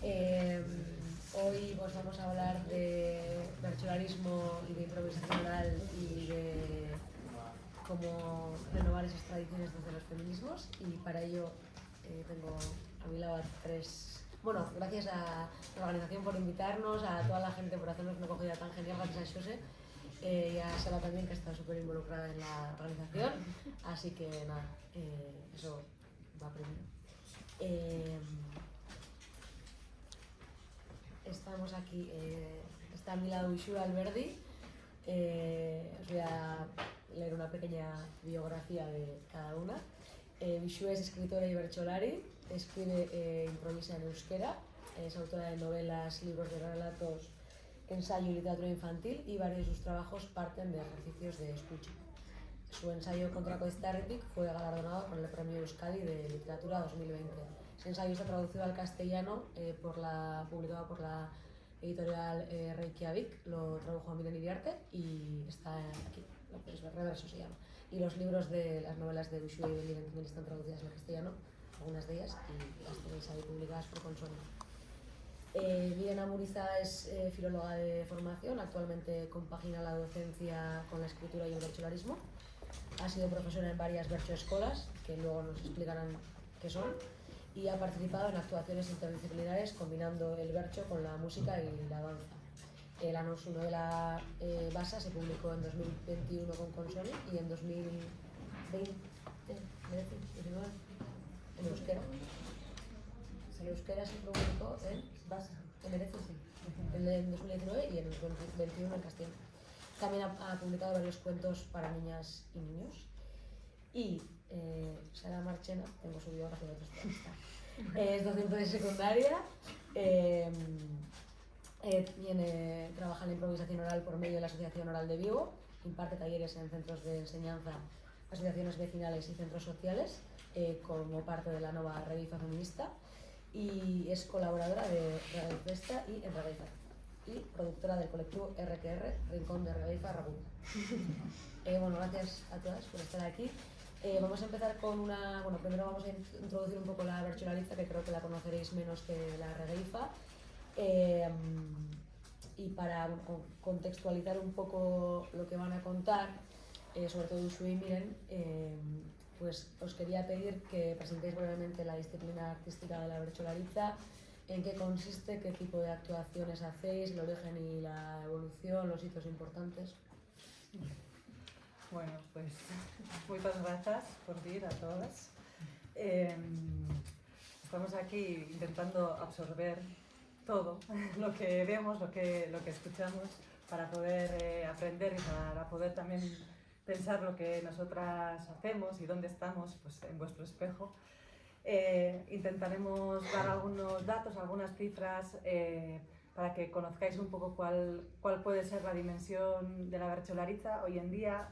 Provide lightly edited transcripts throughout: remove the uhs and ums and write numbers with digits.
Eh, Hoy pues, vamos a hablar de bercholarismo y de improvisación oral y de cómo renovar esas tradiciones desde los feminismos, y para ello tengo a mi lado a tres... Bueno, gracias a la organización por invitarnos, a toda la gente por hacernos una acogida tan genial, gracias a José y a Sara también, que está súper involucrada en la organización, así que nada, eso va primero. Estamos aquí, está a mi lado Ixura Alberdi. Os voy a leer una pequeña biografía de cada una. Ixura es escritora y bercholari, escribe e improvisa en euskera, es autora de novelas, libros de relatos, ensayo y literatura infantil, y varios de sus trabajos parten de ejercicios de escucha. Su ensayo contra Koiztarritik fue galardonado con el Premio Euskadi de Literatura 2020. Ese ensayo está traducido al castellano, publicado por la editorial Reykjavik, lo tradujo a Miren Iriarte y está aquí, lo puedes ver, Reverso se llama. Y los libros de las novelas de Ushua y de Miren también están traducidas al castellano, algunas de ellas, y las tenéis ahí publicadas por Consono. Miren Amuriza es filóloga de formación, actualmente compagina la docencia con la escritura y el bercholarismo. Ha sido profesora en varias berchoescolas, que luego nos explicarán qué son, y ha participado en actuaciones interdisciplinares combinando el bercho con la música y la danza. Su novela Basa se publicó en 2021 con Consoni y en 2020 en euskera. En euskera se publicó en Basa, en Merece, sí, en 2019, y en el 2021 en castellano. También ha publicado varios cuentos para niñas y niños. Y Sara Marchena, tengo su biografía de otros planos, es docente de secundaria, trabaja en la improvisación oral por medio de la Asociación Oral de Vigo, imparte talleres en centros de enseñanza, asociaciones vecinales y centros sociales, como parte de la nueva Revifa Feminista, y es colaboradora de Reggae Festa y en Reggae Festa, y productora del colectivo RQR, Rincón de Regaifa Ragú. Bueno, gracias a todas por estar aquí. Vamos a empezar con una... Bueno, primero vamos a introducir un poco la bercholariza, que creo que la conoceréis menos que la regaifa. Y para contextualizar un poco lo que van a contar, sobre todo Usu y Miren, pues os quería pedir que presentéis brevemente la disciplina artística de la bercholariza, en qué consiste, qué tipo de actuaciones hacéis, el origen y la evolución, los hitos importantes. Bueno, pues muchas gracias por venir a todas. Estamos aquí intentando absorber todo lo que vemos, lo que escuchamos, para poder aprender y para poder también pensar lo que nosotras hacemos y dónde estamos, pues, en vuestro espejo. Intentaremos dar algunos datos, algunas cifras, para que conozcáis un poco cuál puede ser la dimensión de la bercholariza hoy en día,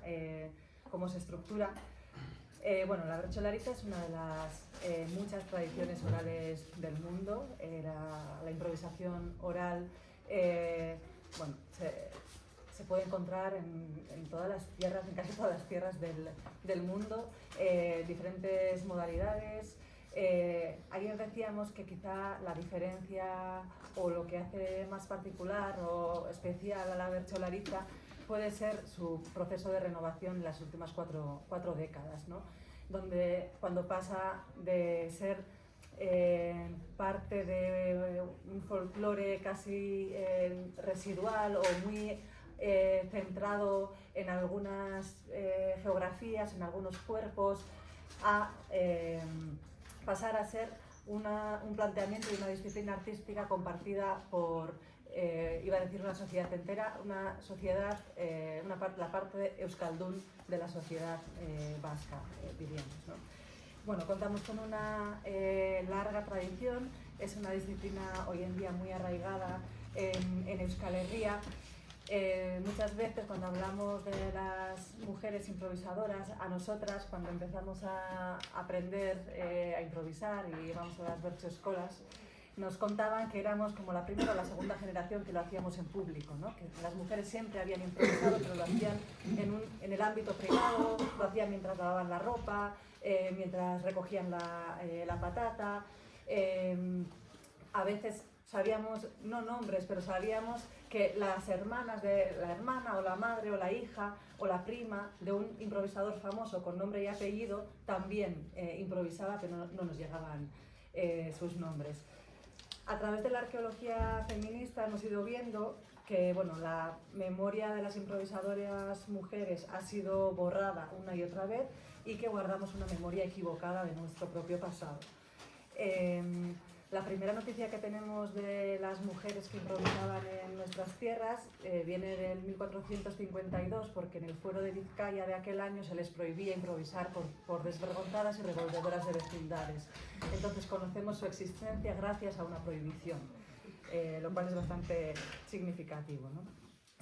cómo se estructura. Bueno, la bercholariza es una de las muchas tradiciones orales del mundo. La improvisación oral, bueno, se puede encontrar en todas las tierras, en casi todas las tierras del mundo, diferentes modalidades. Ayer decíamos que quizá la diferencia o lo que hace más particular o especial a la bercholariza puede ser su proceso de renovación en las últimas cuatro décadas, ¿no? Donde cuando pasa de ser parte de un folclore casi residual o muy centrado en algunas geografías, en algunos cuerpos, a pasar a ser un planteamiento y una disciplina artística compartida por, iba a decir una sociedad entera, una sociedad, la parte euskaldun de la sociedad vasca, diríamos, ¿no? Bueno, contamos con una larga tradición, es una disciplina hoy en día muy arraigada en Euskal Herria. Muchas veces cuando hablamos de las mujeres improvisadoras, a nosotras cuando empezamos a aprender a improvisar y íbamos a las berchoescolas, nos contaban que éramos como la primera o la segunda generación que lo hacíamos en público, ¿no? Que las mujeres siempre habían improvisado, pero lo hacían en el ámbito privado, lo hacían mientras lavaban la ropa, mientras recogían la patata. A veces sabíamos, no nombres, pero sabíamos que las hermanas de la hermana o la madre o la hija o la prima de un improvisador famoso con nombre y apellido también improvisaba, pero no nos llegaban sus nombres. A través de la arqueología feminista hemos ido viendo que bueno, la memoria de las improvisadoras mujeres ha sido borrada una y otra vez y que guardamos una memoria equivocada de nuestro propio pasado. La primera noticia que tenemos de las mujeres que improvisaban en nuestras tierras viene del 1452, porque en el fuero de Vizcaya de aquel año se les prohibía improvisar por desvergonzadas y revolvedoras de vecindades. Entonces conocemos su existencia gracias a una prohibición, lo cual es bastante significativo, ¿no?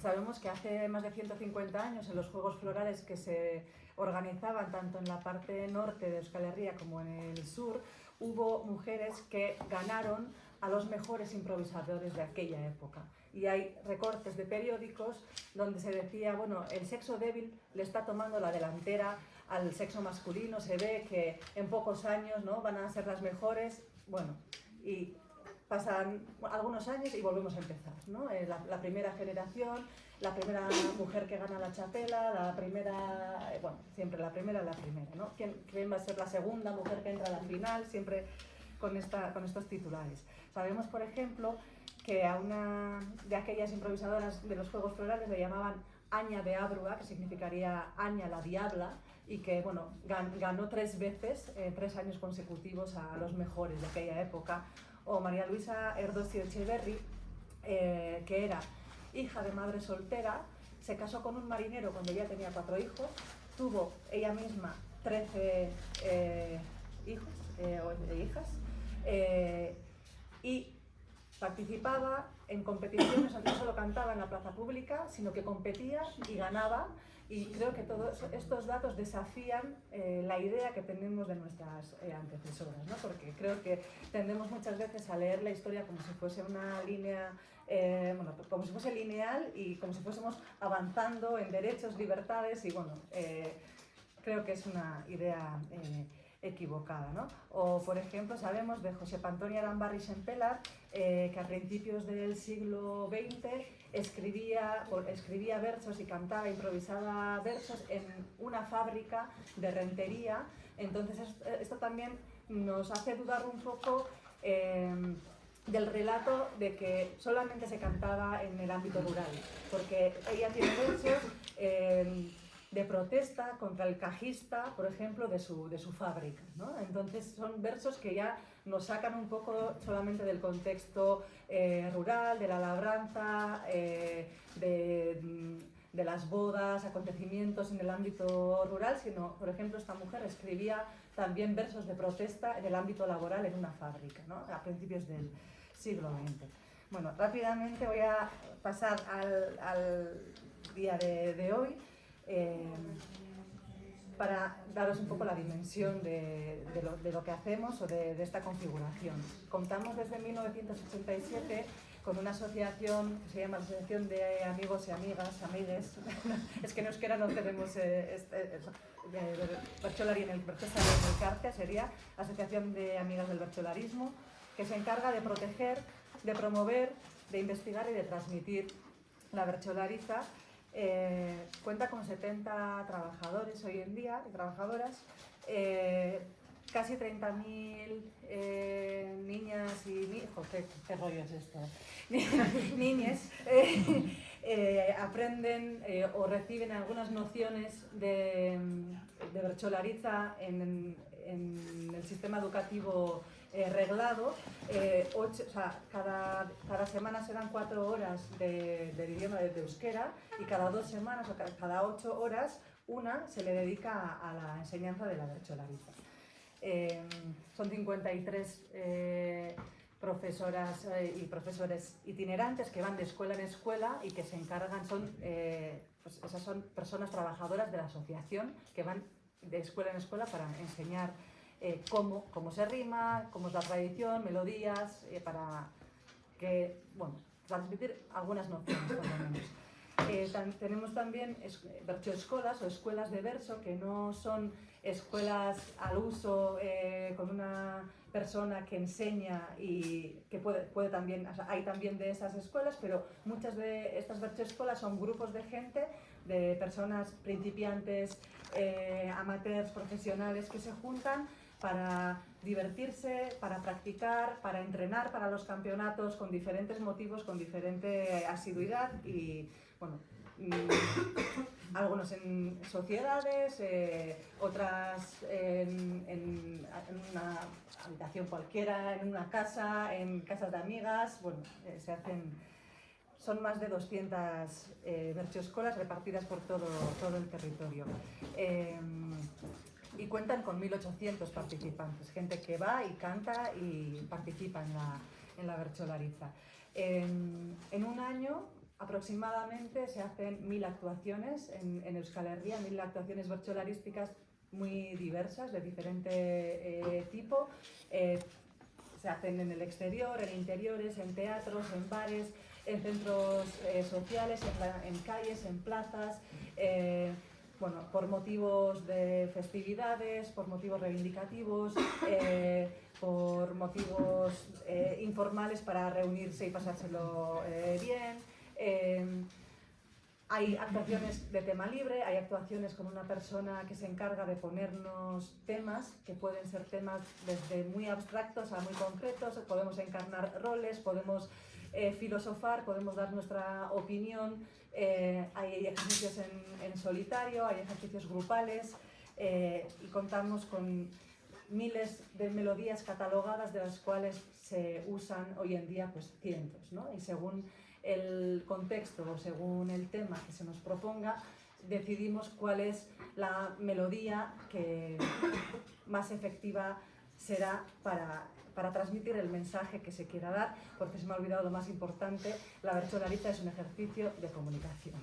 Sabemos que hace más de 150 años en los Juegos Florales que se organizaban tanto en la parte norte de Euskal Herria como en el sur, hubo mujeres que ganaron a los mejores improvisadores de aquella época. Y hay recortes de periódicos donde se decía, bueno, el sexo débil le está tomando la delantera al sexo masculino, se ve que en pocos años, ¿no?, van a ser las mejores, bueno, y pasan algunos años y volvemos a empezar, ¿no? La primera generación, la primera mujer que gana la chapela, la primera, bueno, siempre la primera, ¿no? ¿Quién va a ser la segunda mujer que entra a la final? Siempre con estos titulares. Sabemos, por ejemplo, que a una de aquellas improvisadoras de los Juegos Florales le llamaban Aña de Abrua, que significaría Aña la Diabla, y que bueno, ganó 3 veces, 3 años consecutivos a los mejores de aquella época. O María Luisa Erdosio Echeverri, que era hija de madre soltera, se casó con un marinero cuando ella tenía 4 hijos, tuvo ella misma 13 hijos o hijas, y participaba en competiciones, no solo cantaba en la plaza pública, sino que competía y ganaba. Y creo que todos estos datos desafían la idea que tenemos de nuestras antecesoras, ¿no? Porque creo que tendemos muchas veces a leer la historia como si fuese una línea, bueno, como si fuese lineal y como si fuésemos avanzando en derechos, libertades, y bueno, creo que es una idea equivocada, ¿no? O, por ejemplo, sabemos de Josep Antoni Arambarri Sempelar, que a principios del siglo XX escribía versos y cantaba, improvisaba versos en una fábrica de rentería. Entonces esto también nos hace dudar un poco del relato de que solamente se cantaba en el ámbito rural, porque ella tiene versos de protesta contra el cajista, por ejemplo, de su fábrica, ¿no? Entonces son versos que ya nos sacan un poco solamente del contexto rural, de la labranza, de las bodas, acontecimientos en el ámbito rural, sino, por ejemplo, esta mujer escribía también versos de protesta en el ámbito laboral en una fábrica, ¿no?, a principios del siglo XX. Bueno, rápidamente voy a pasar al día de hoy, para daros un poco la dimensión de lo que hacemos o de esta configuración. Contamos desde 1987 con una asociación que se llama Asociación de Amigos y Amigas, amigues. Es que en euskera no tenemos bertsolari en el bertsolari en el carte, sería Asociación de Amigas del Bertsolarismo, que se encarga de proteger, de promover, de investigar y de transmitir la bertsolariza. Cuenta con 70 trabajadores hoy en día y trabajadoras, casi 30.000 niñas y niños, ¿qué rollo es esto? Niñes aprenden o reciben algunas nociones de bertsolariza en el sistema educativo reglado. O sea, cada semana se dan 4 horas del idioma de euskera, y cada 2 semanas o cada 8 horas una se le dedica a la enseñanza de la bertsolariza. Son 53 profesoras y profesores itinerantes que van de escuela en escuela y que se encargan, pues esas son personas trabajadoras de la asociación que van de escuela en escuela para enseñar cómo se rima, cómo es la tradición, melodías, para que, bueno, transmitir algunas nociones por lo menos. Tenemos también vertxoeskolas o escuelas de verso, que no son escuelas al uso con una persona que enseña y que puede también, o sea, hay también de esas escuelas, pero muchas de estas vertxoeskolas son grupos de gente, de personas principiantes, amateurs, profesionales, que se juntan para divertirse, para practicar, para entrenar para los campeonatos con diferentes motivos, con diferente asiduidad y, bueno, algunos en sociedades, otras en una habitación cualquiera, en una casa, en casas de amigas, bueno, se hacen... Son más de 200 vertxoeskolas repartidas por todo el territorio. Y cuentan con 1.800 participantes, gente que va y canta y participa en la bertsolaritza. En un año aproximadamente se hacen 1.000 actuaciones en Euskal Herria, 1.000 actuaciones bertsolarísticas muy diversas, de diferente tipo. Se hacen en el exterior, en interiores, en teatros, en bares, en centros sociales, en calles, en plazas. Bueno, por motivos de festividades, por motivos reivindicativos, por motivos informales para reunirse y pasárselo bien. Hay actuaciones de tema libre, hay actuaciones con una persona que se encarga de ponernos temas, que pueden ser temas desde muy abstractos a muy concretos, podemos encarnar roles, podemos filosofar, podemos dar nuestra opinión, hay ejercicios en solitario, hay ejercicios grupales y contamos con miles de melodías catalogadas, de las cuales se usan hoy en día pues cientos, ¿no? Y según el contexto o según el tema que se nos proponga, decidimos cuál es la melodía que más efectiva será para transmitir el mensaje que se quiera dar, porque se me ha olvidado lo más importante: la bertsolaritza es un ejercicio de comunicación.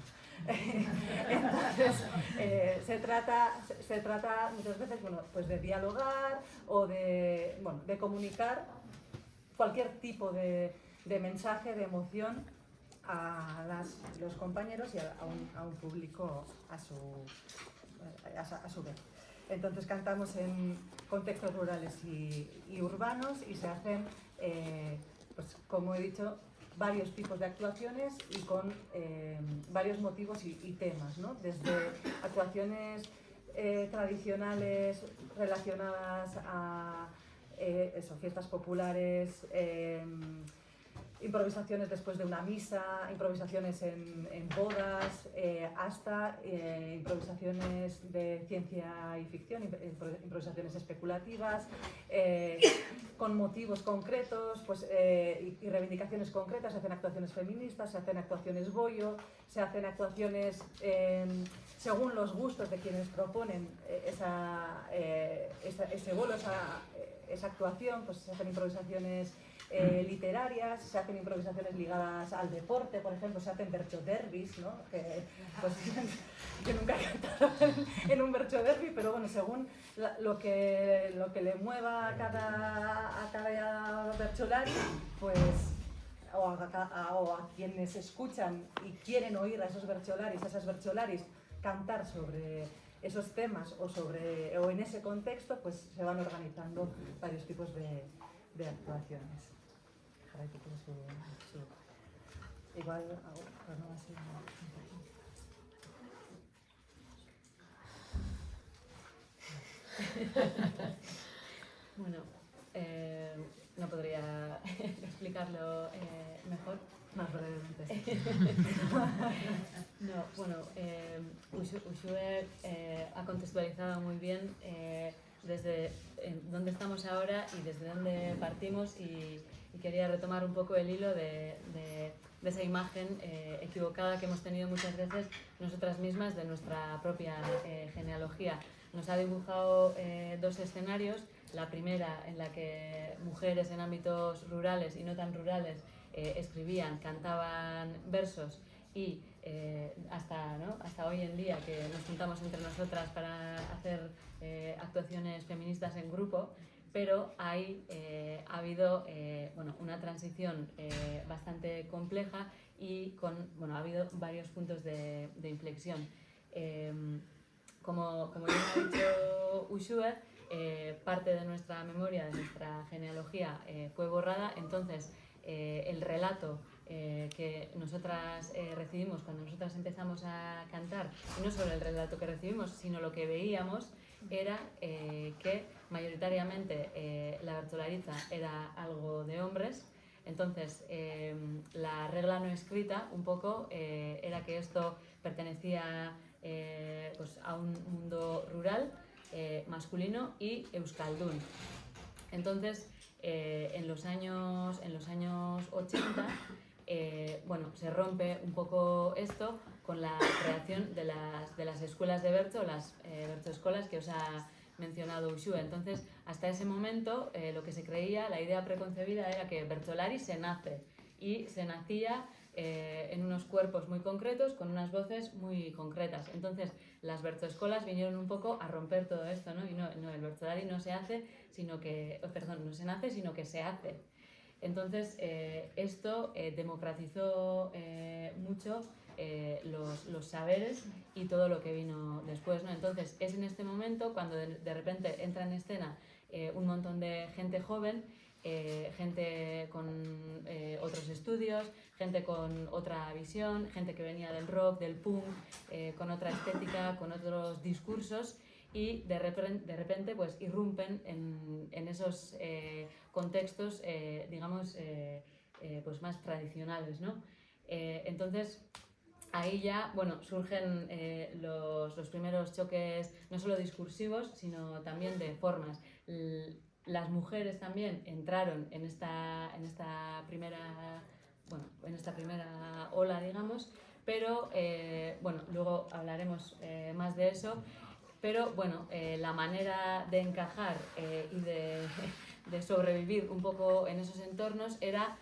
Entonces, se trata muchas veces, bueno, pues de dialogar o de comunicar cualquier tipo de mensaje, de emoción a los compañeros y a un público a su vez. Entonces cantamos en contextos rurales y urbanos y se hacen, pues, como he dicho, varios tipos de actuaciones y con varios motivos y temas, ¿no? Desde actuaciones tradicionales relacionadas a fiestas populares, improvisaciones después de una misa, improvisaciones en bodas, hasta improvisaciones de ciencia y ficción, improvisaciones especulativas, con motivos concretos, pues, y reivindicaciones concretas. Se hacen actuaciones feministas, se hacen actuaciones bollo, se hacen actuaciones según los gustos de quienes proponen ese bolo, esa actuación. Pues se hacen improvisaciones literarias, se hacen improvisaciones ligadas al deporte, por ejemplo, se hacen bertxoderbis, ¿no? Pues, yo nunca he cantado en un bertxoderbi, pero bueno, según lo que le mueva a cada bertsolari, pues, o a quienes escuchan y quieren oír a esos bertsolaris, a esas bertsolaris cantar sobre esos temas o en ese contexto, pues se van organizando varios tipos de actuaciones. Igual no así. Bueno, no podría explicarlo mejor. Más brevemente. No, bueno, Uxue ha contextualizado muy bien desde dónde estamos ahora y desde dónde partimos, y quería retomar un poco el hilo de esa imagen equivocada que hemos tenido muchas veces nosotras mismas de nuestra propia genealogía. Nos ha dibujado dos escenarios: la primera, en la que mujeres en ámbitos rurales y no tan rurales escribían, cantaban versos, y hasta hoy en día, que nos juntamos entre nosotras para hacer actuaciones feministas en grupo, pero hay ha habido una transición bastante compleja y ha habido varios puntos de inflexión. Como bien ha dicho Uxue, parte de nuestra memoria, de nuestra genealogía fue borrada, entonces el relato que nosotras recibimos cuando nosotras empezamos a cantar, y no solo el relato que recibimos, sino lo que veíamos, era que mayoritariamente la bertsolaritza era algo de hombres. Entonces la regla no escrita un poco era que esto pertenecía pues a un mundo rural, masculino y euskaldun. Entonces en los años 80 se rompe un poco esto con la creación de las escuelas de bertso, las bertsoescolas que os ha mencionado Uxue. Entonces, hasta ese momento, lo que se creía, la idea preconcebida era que bertsolari se nace, y se nacía en unos cuerpos muy concretos, con unas voces muy concretas. Entonces, las bertsoescolas vinieron un poco a romper todo esto, ¿no? Y no, el bertsolari no se hace, no se nace, sino que se hace. Entonces, esto democratizó mucho los saberes y todo lo que vino después, ¿no? Entonces, es en este momento cuando de repente entra en escena un montón de gente joven, gente con otros estudios, gente con otra visión, gente que venía del rock, del punk, con otra estética, con otros discursos, y de repente pues irrumpen en esos contextos, digamos, pues más tradicionales, ¿no? Entonces, ahí ya surgen los primeros choques, no solo discursivos, sino también de formas. Las mujeres también entraron en esta primera ola, digamos, pero luego hablaremos más de eso. Pero la manera de encajar y de sobrevivir un poco en esos entornos era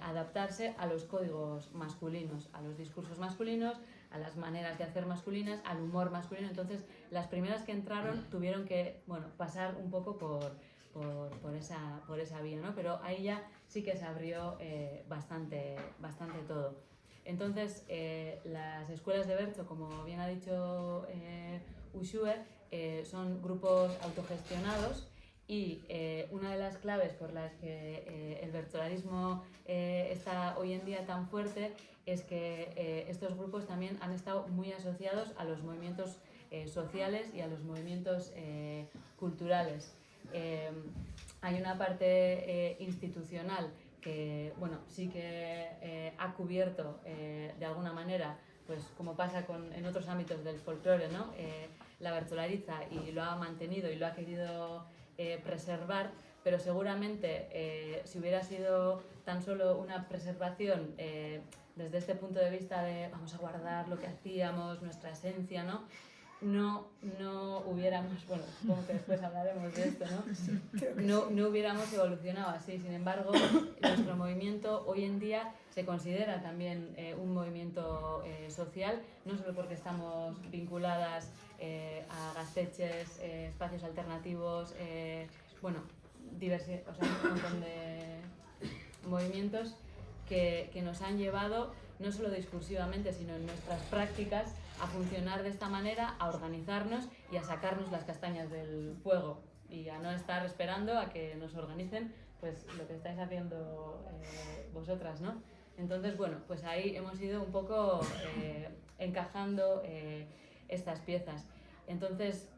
adaptarse a los códigos masculinos, a los discursos masculinos, a las maneras de hacer masculinas, al humor masculino. Entonces, las primeras que entraron tuvieron que pasar un poco por esa vía, ¿no? Pero ahí ya sí que se abrió bastante todo. Entonces, las escuelas de bertso, como bien ha dicho Uxue, son grupos autogestionados, y una de las claves por las que el bertsolarismo está hoy en día tan fuerte es que estos grupos también han estado muy asociados a los movimientos sociales y a los movimientos culturales. Hay una parte institucional que sí que ha cubierto de alguna manera, pues como pasa en otros ámbitos del folclore, ¿no? La bertsolaritza, y lo ha mantenido y lo ha querido preservar, pero seguramente si hubiera sido tan solo una preservación desde este punto de vista de vamos a guardar lo que hacíamos, nuestra esencia, no hubiéramos, supongo que después hablaremos de esto, no hubiéramos evolucionado así. Sin embargo, nuestro movimiento hoy en día se considera también un movimiento social, no solo porque estamos vinculadas a gaztetxes, espacios alternativos, un montón de movimientos que nos han llevado, no solo discursivamente, sino en nuestras prácticas, a funcionar de esta manera, a organizarnos y a sacarnos las castañas del fuego, y a no estar esperando a que nos organicen pues lo que estáis haciendo vosotras, ¿no? Entonces, pues ahí hemos ido un poco encajando estas piezas. Entonces,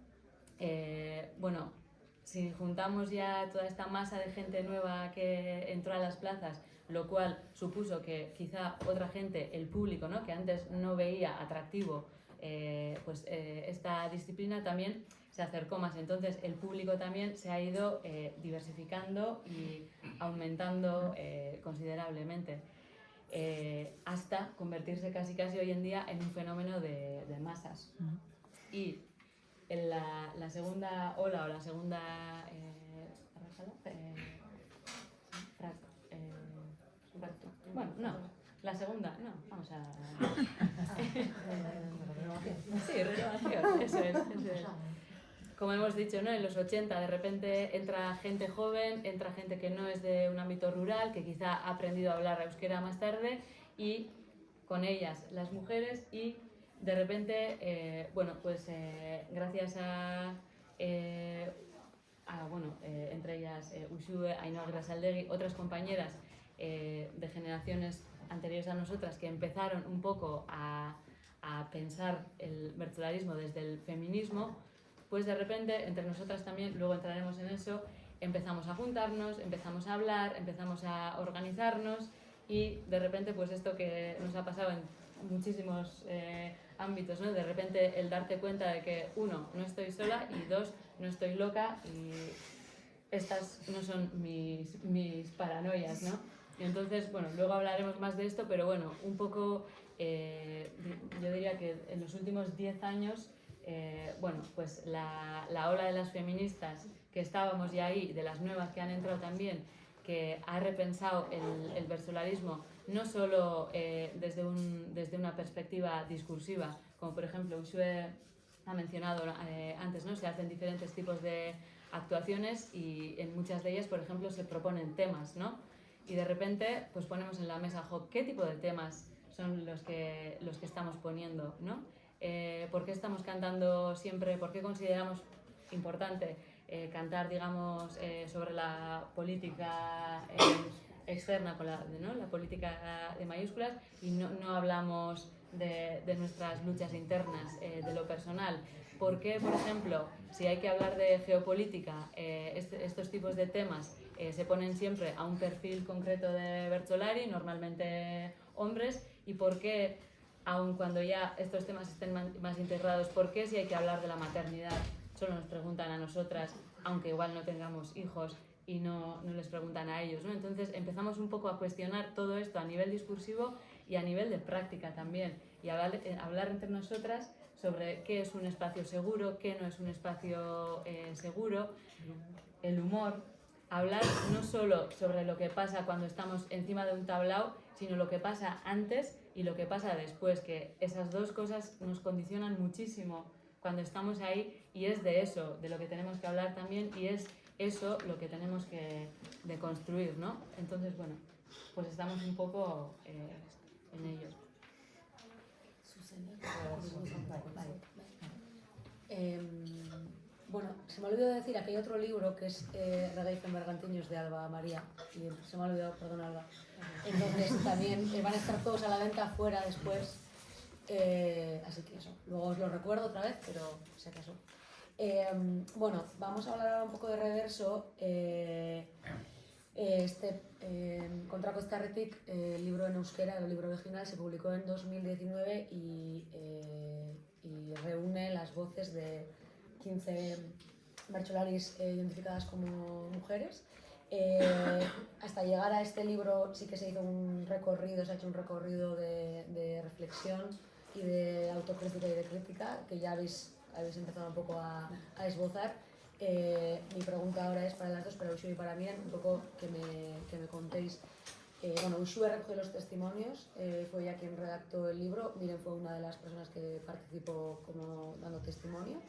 si juntamos ya toda esta masa de gente nueva que entró a las plazas, lo cual supuso que quizá otra gente, el público, ¿no?, que antes no veía atractivo esta disciplina, también se acercó más. Entonces el público también se ha ido diversificando y aumentando considerablemente, hasta convertirse casi hoy en día en un fenómeno de masas. Y en la segunda ola, o la segunda la segunda, no, vamos a... Sí, renovación, eso es. como hemos dicho, ¿no? En los 80 de repente entra gente joven, entra gente que no es de un ámbito rural, que quizá ha aprendido a hablar euskera más tarde, y con ellas las mujeres, y de repente, gracias a entre ellas Uxue, Ainhoa Grasaldegui, otras compañeras de generaciones anteriores a nosotras que empezaron un poco a pensar el bertsolarismo desde el feminismo, pues de repente entre nosotras también, luego entraremos en eso, empezamos a juntarnos, empezamos a hablar, empezamos a organizarnos, y de repente pues esto que nos ha pasado en muchísimos ámbitos, ¿no? De repente el darte cuenta de que, uno, no estoy sola, y dos, no estoy loca, y estas no son mis paranoias, ¿no? Y entonces, bueno, luego hablaremos más de esto, pero bueno, un poco, yo diría que en los últimos 10 años, pues la ola de las feministas que estábamos ya ahí, de las nuevas que han entrado también, que ha repensado el versolarismo no solo desde una perspectiva discursiva, como por ejemplo Uxue ha mencionado antes, ¿no? Se hacen diferentes tipos de actuaciones y en muchas de ellas, por ejemplo, se proponen temas, ¿no? Y de repente pues ponemos en la mesa, ¿qué tipo de temas son los que estamos poniendo, ¿no? ¿Por qué estamos cantando siempre? ¿Por qué consideramos importante cantar, digamos, sobre la política externa, con la política de mayúsculas, y no hablamos de nuestras luchas internas, de lo personal? ¿Por qué, por ejemplo, si hay que hablar de geopolítica, estos tipos de temas se ponen siempre a un perfil concreto de bertsolari, normalmente hombres? ¿Y por qué, aun cuando ya estos temas estén más integrados, por qué si hay que hablar de la maternidad solo nos preguntan a nosotras, aunque igual no tengamos hijos, y no les preguntan a ellos, ¿no? Entonces empezamos un poco a cuestionar todo esto a nivel discursivo y a nivel de práctica también, y hablar entre nosotras sobre qué es un espacio seguro, qué no es un espacio seguro, el humor, hablar no solo sobre lo que pasa cuando estamos encima de un tablao, sino lo que pasa antes y lo que pasa después, que esas dos cosas nos condicionan muchísimo cuando estamos ahí, y es de eso de lo que tenemos que hablar también, y es eso lo que tenemos que deconstruir, ¿no? Entonces, bueno, pues estamos un poco en ello. Bueno, se me ha olvidado decir, aquí hay otro libro que es Regaifen Bergantiños, de Alba María, y se me ha olvidado, perdón, Alba. Entonces también van a estar todos a la venta afuera después, así que eso, luego os lo recuerdo otra vez, pero si acaso. Bueno, vamos a hablar ahora un poco de reverso. Kontrako Eztarritik, el libro en euskera, el libro original, se publicó en 2019 y reúne las voces de 15 bertsolaris identificadas como mujeres. Hasta llegar a este libro sí que se hizo un recorrido, se ha hecho un recorrido de reflexión y de autocrítica y de crítica, que ya habéis empezado un poco a esbozar. Mi pregunta ahora es para las dos, para Uxue y para Miren, un poco que me contéis. Bueno, Uxue recogió los testimonios, fue ella quien redactó el libro. Miren fue una de las personas que participó como dando testimonio.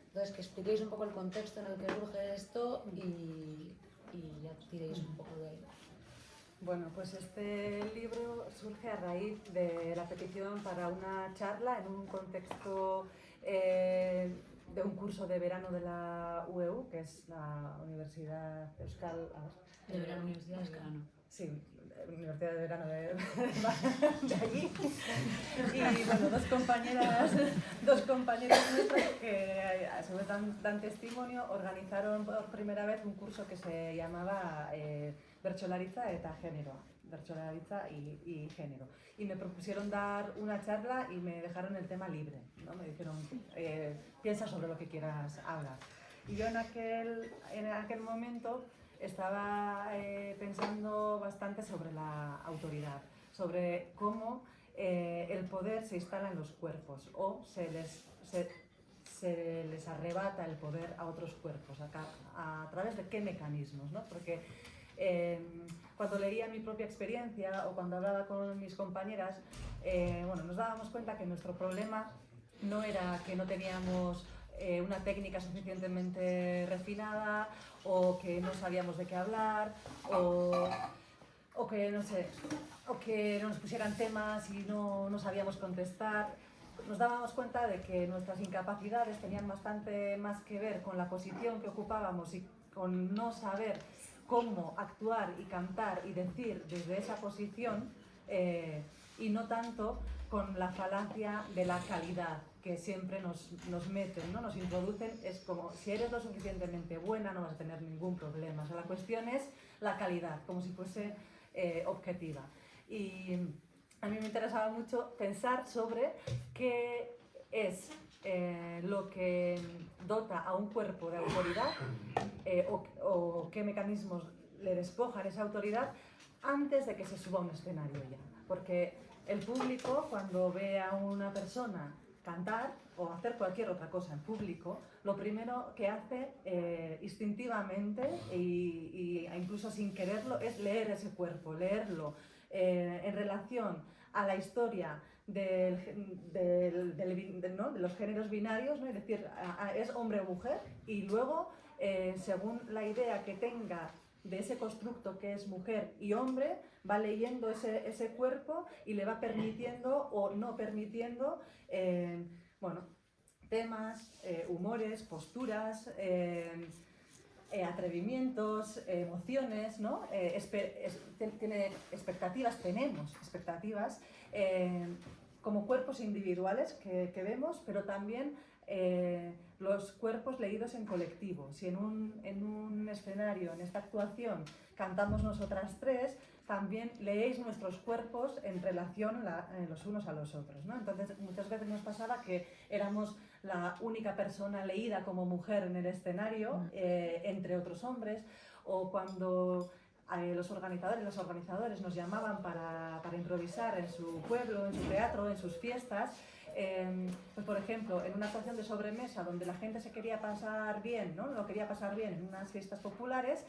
Entonces, que expliquéis un poco el contexto en el que surge esto y ya tiréis un poco de ahí. Bueno, pues este libro surge a raíz de la petición para una charla en un contexto de un curso de verano de la UEU, que es la Universidad Euskal... De verano, Universidad de Verano. Sí, Universidad de Verano de allí. Y bueno, dos compañeras nuestras que a su vez dan testimonio, organizaron por primera vez un curso que se llamaba Bertsolaritza eta Género. Bertsolaritza y género. Y me propusieron dar una charla y me dejaron el tema libre, ¿no? Me dijeron, piensa sobre lo que quieras hablar. Y yo en aquel momento estaba pensando bastante sobre la autoridad, sobre cómo el poder se instala en los cuerpos o se les arrebata el poder a otros cuerpos, a través de qué mecanismos, ¿no? Porque cuando leía mi propia experiencia o cuando hablaba con mis compañeras, bueno, nos dábamos cuenta que nuestro problema no era que no teníamos una técnica suficientemente refinada, o que no sabíamos de qué hablar, o que, no sé, o que nos pusieran temas y no sabíamos contestar. Nos dábamos cuenta de que nuestras incapacidades tenían bastante más que ver con la posición que ocupábamos y con no saber cómo actuar y cantar y decir desde esa posición, y no tanto con la falacia de la calidad que siempre nos meten, ¿no? Nos introducen. Es como, si eres lo suficientemente buena no vas a tener ningún problema. O sea, la cuestión es la calidad, como si fuese objetiva. Y a mí me interesaba mucho pensar sobre qué es lo que dota a un cuerpo de autoridad, o qué mecanismos le despojan esa autoridad antes de que se suba a un escenario ya. Porque el público, cuando ve a una persona cantar o hacer cualquier otra cosa en público, lo primero que hace instintivamente e incluso sin quererlo es leer ese cuerpo, leerlo en relación a la historia ¿no? de los géneros binarios, ¿no? Es decir, es hombre o mujer, y luego, según la idea que tenga de ese constructo que es mujer y hombre, va leyendo ese cuerpo y le va permitiendo o no permitiendo bueno, temas, humores, posturas, atrevimientos, emociones, ¿no? Tiene expectativas, tenemos expectativas como cuerpos individuales que vemos, pero también los cuerpos leídos en colectivo. Si en un escenario, en esta actuación, cantamos nosotras tres, también leéis nuestros cuerpos en relación los unos a los otros, ¿no? Entonces, muchas veces nos pasaba que éramos la única persona leída como mujer en el escenario, entre otros hombres, o cuando los organizadores y las organizadoras nos llamaban para improvisar en su pueblo, en su teatro, en sus fiestas. Pues por ejemplo, en una actuación de sobremesa donde la gente se quería pasar bien, ¿no? Lo quería pasar bien en unas fiestas populares,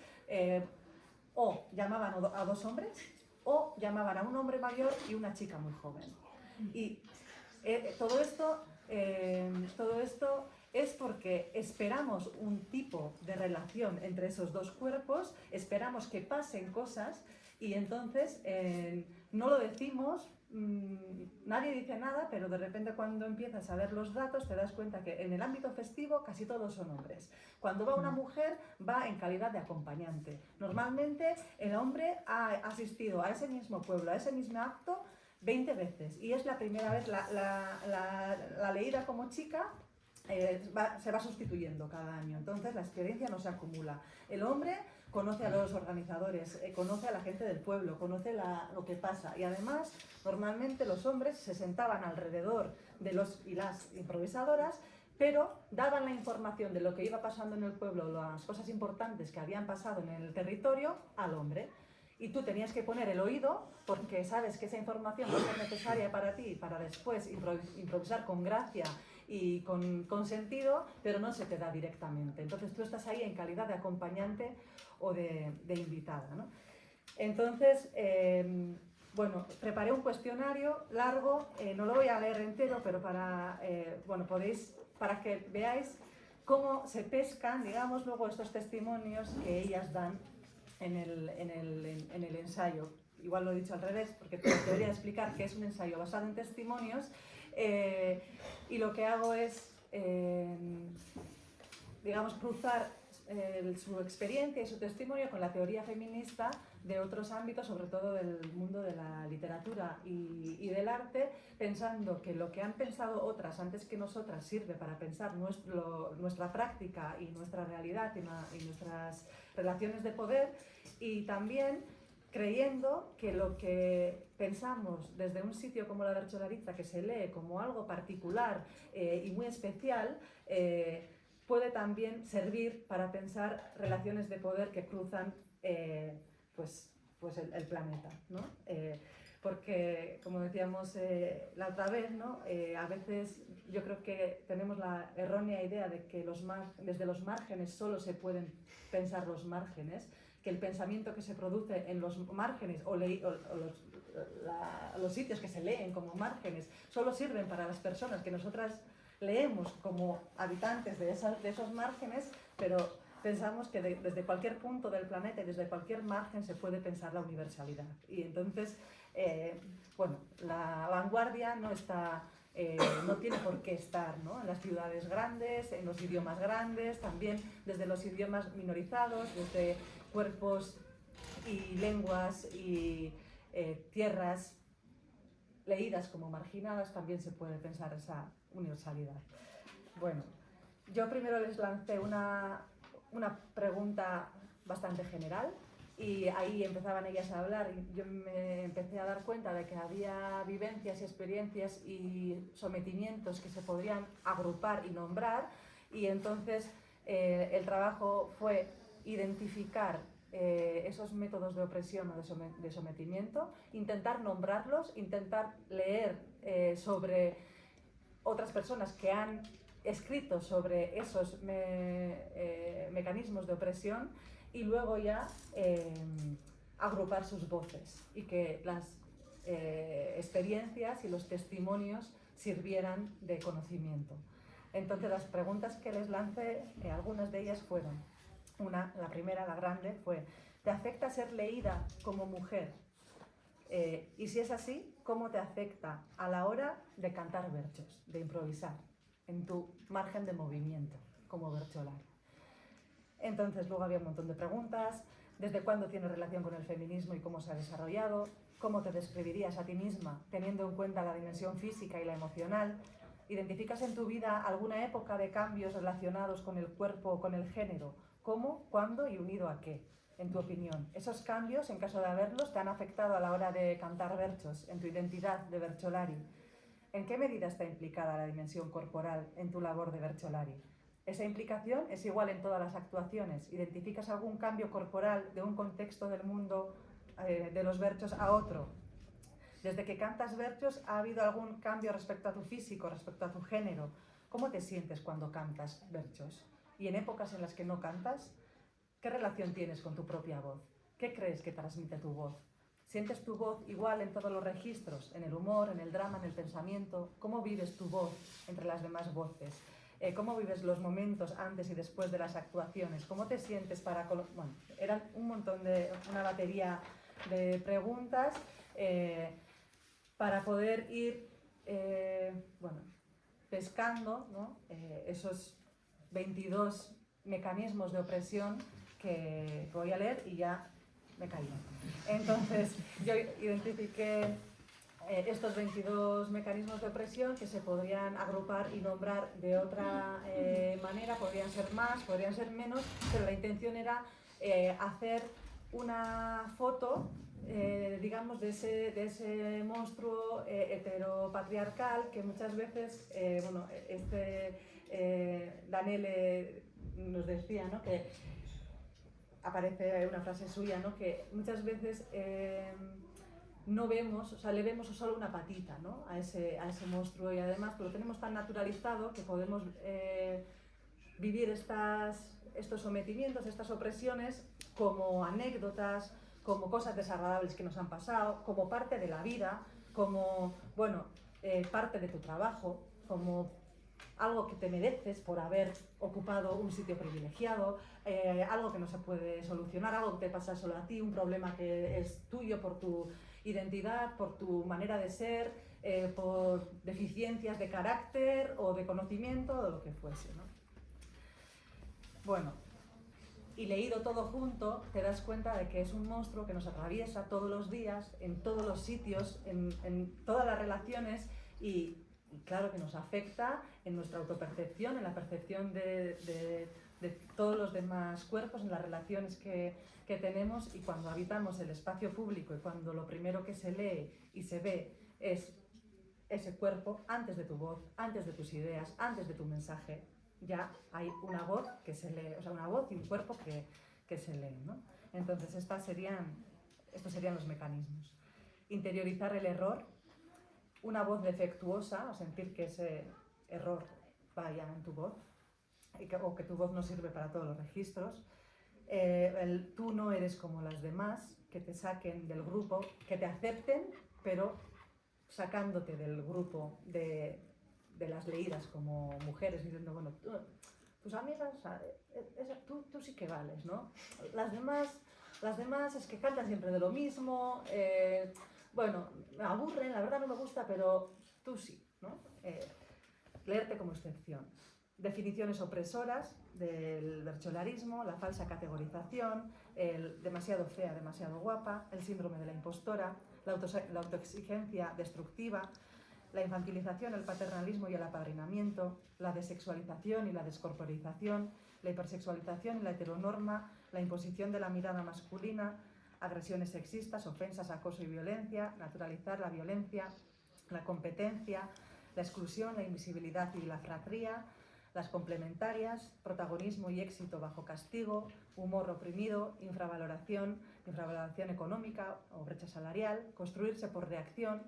o llamaban a dos hombres o llamaban a un hombre mayor y una chica muy joven. Y todo esto es porque esperamos un tipo de relación entre esos dos cuerpos, esperamos que pasen cosas, y entonces no lo decimos, nadie dice nada, pero de repente cuando empiezas a ver los datos te das cuenta que en el ámbito festivo casi todos son hombres. Cuando va una mujer, va en calidad de acompañante. Normalmente el hombre ha asistido a ese mismo pueblo, a ese mismo acto 20 veces, y es la primera vez, la leída como chica se va sustituyendo cada año, entonces la experiencia no se acumula. El hombre conoce a los organizadores, conoce a la gente del pueblo, conoce lo que pasa, y además normalmente los hombres se sentaban alrededor de los y las improvisadoras, pero daban la información de lo que iba pasando en el pueblo, las cosas importantes que habían pasado en el territorio, al hombre. Y tú tenías que poner el oído, porque sabes que esa información va a ser necesaria para ti, para después improvisar con gracia y con sentido, pero no se te da directamente. Entonces tú estás ahí en calidad de acompañante o de invitada, ¿no? Entonces, bueno, preparé un cuestionario largo, no lo voy a leer entero, pero para que veáis cómo se pescan, digamos, luego estos testimonios que ellas dan en el ensayo. Igual lo he dicho al revés, porque te debería explicar que es un ensayo basado en testimonios, y lo que hago es, digamos, cruzar su experiencia y su testimonio con la teoría feminista de otros ámbitos, sobre todo del mundo de la literatura y del arte, pensando que lo que han pensado otras antes que nosotras sirve para pensar nuestra práctica y nuestra realidad y nuestras relaciones de poder, y también creyendo que lo que pensamos desde un sitio como la Bertsolaritza, que se lee como algo particular y muy especial, puede también servir para pensar relaciones de poder que cruzan pues el planeta, ¿no? Porque, como decíamos la otra vez, ¿no? A veces yo creo que tenemos la errónea idea de que desde los márgenes solo se pueden pensar los márgenes, que el pensamiento que se produce en los márgenes o los sitios que se leen como márgenes solo sirven para las personas que nosotras leemos como habitantes de esos márgenes, pero pensamos que desde cualquier punto del planeta y desde cualquier margen se puede pensar la universalidad. Y entonces, bueno, la vanguardia no está... no tiene por qué estar, ¿no?, en las ciudades grandes, en los idiomas grandes, también desde los idiomas minorizados, desde cuerpos y lenguas y tierras leídas como marginadas, también se puede pensar esa universalidad. Bueno, yo primero les lancé una pregunta bastante general y ahí empezaban ellas a hablar y yo me empecé a dar cuenta de que había vivencias y experiencias y sometimientos que se podrían agrupar y nombrar, y entonces el trabajo fue identificar esos métodos de opresión o de sometimiento, intentar nombrarlos, intentar leer sobre otras personas que han escrito sobre esos mecanismos de opresión, y luego ya agrupar sus voces y que las experiencias y los testimonios sirvieran de conocimiento. Entonces las preguntas que les lancé, algunas de ellas fueron, la primera, la grande, fue: ¿te afecta ser leída como mujer? Y si es así, ¿cómo te afecta a la hora de cantar berchos, de improvisar, en tu margen de movimiento como bercholari? Entonces luego había un montón de preguntas: ¿desde cuándo tienes relación con el feminismo y cómo se ha desarrollado? ¿Cómo te describirías a ti misma teniendo en cuenta la dimensión física y la emocional? ¿Identificas en tu vida alguna época de cambios relacionados con el cuerpo o con el género? ¿Cómo, cuándo y unido a qué? En tu opinión, ¿esos cambios, en caso de haberlos, te han afectado a la hora de cantar berchos, en tu identidad de bercholari? ¿En qué medida está implicada la dimensión corporal en tu labor de bercholari? ¿Esa implicación es igual en todas las actuaciones? ¿Identificas algún cambio corporal de un contexto del mundo de los berchos a otro? Desde que cantas berchos, ¿ha habido algún cambio respecto a tu físico, respecto a tu género? ¿Cómo te sientes cuando cantas berchos? Y en épocas en las que no cantas, ¿qué relación tienes con tu propia voz? ¿Qué crees que transmite tu voz? ¿Sientes tu voz igual en todos los registros? ¿En el humor, en el drama, en el pensamiento? ¿Cómo vives tu voz entre las demás voces? ¿Cómo vives los momentos antes y después de las actuaciones? ¿Cómo te sientes para...? Bueno, eran una batería de preguntas para poder ir pescando, ¿no?, esos 22 mecanismos de opresión que voy a leer y ya me callo. Entonces, yo identifiqué estos 22 mecanismos de opresión que se podrían agrupar y nombrar de otra manera, podrían ser más, podrían ser menos, pero la intención era hacer una foto, digamos, de ese monstruo heteropatriarcal que muchas veces, Daniel nos decía, ¿no?, que aparece una frase suya, ¿no?, que muchas veces no vemos, o sea, le vemos solo una patita, ¿no?, a ese monstruo, y además lo tenemos tan naturalizado que podemos vivir estos sometimientos, estas opresiones como anécdotas, como cosas desagradables que nos han pasado, como parte de la vida, como, parte de tu trabajo, como algo que te mereces por haber ocupado un sitio privilegiado, algo que no se puede solucionar, algo que te pasa solo a ti, un problema que es tuyo por tu identidad, por tu manera de ser, por deficiencias de carácter o de conocimiento o lo que fuese, ¿no? Bueno, y leído todo junto, te das cuenta de que es un monstruo que nos atraviesa todos los días, en todos los sitios, en todas las relaciones, y claro que nos afecta en nuestra autopercepción, en la percepción de todos los demás cuerpos, en las relaciones que tenemos, y cuando habitamos el espacio público y cuando lo primero que se lee y se ve es ese cuerpo, antes de tu voz, antes de tus ideas, antes de tu mensaje, ya hay una voz que se lee, o sea, una voz y un cuerpo que se leen, ¿no? Entonces estos serían los mecanismos. Interiorizar el error, una voz defectuosa, o sentir que ese error vaya en tu voz, o que tu voz no sirve para todos los registros. El tú no eres como las demás, que te saquen del grupo, que te acepten, pero sacándote del grupo de de las leídas como mujeres, diciendo, bueno, tus amigas, o sea, tú sí que vales, ¿no? Las demás es que cantan siempre de lo mismo, bueno, me aburren, la verdad no me gusta, pero tú sí, ¿no? Leerte como excepción. Definiciones opresoras del bercholarismo, la falsa categorización, el demasiado fea, demasiado guapa, el síndrome de la impostora, la autoexigencia destructiva, la infantilización, el paternalismo y el apadrinamiento, la desexualización y la descorporización, la hipersexualización y la heteronorma, la imposición de la mirada masculina, agresiones sexistas, ofensas, acoso y violencia, naturalizar la violencia, la competencia, la exclusión, la invisibilidad y la fratría, las complementarias, protagonismo y éxito bajo castigo, humor oprimido, infravaloración económica o brecha salarial, construirse por reacción,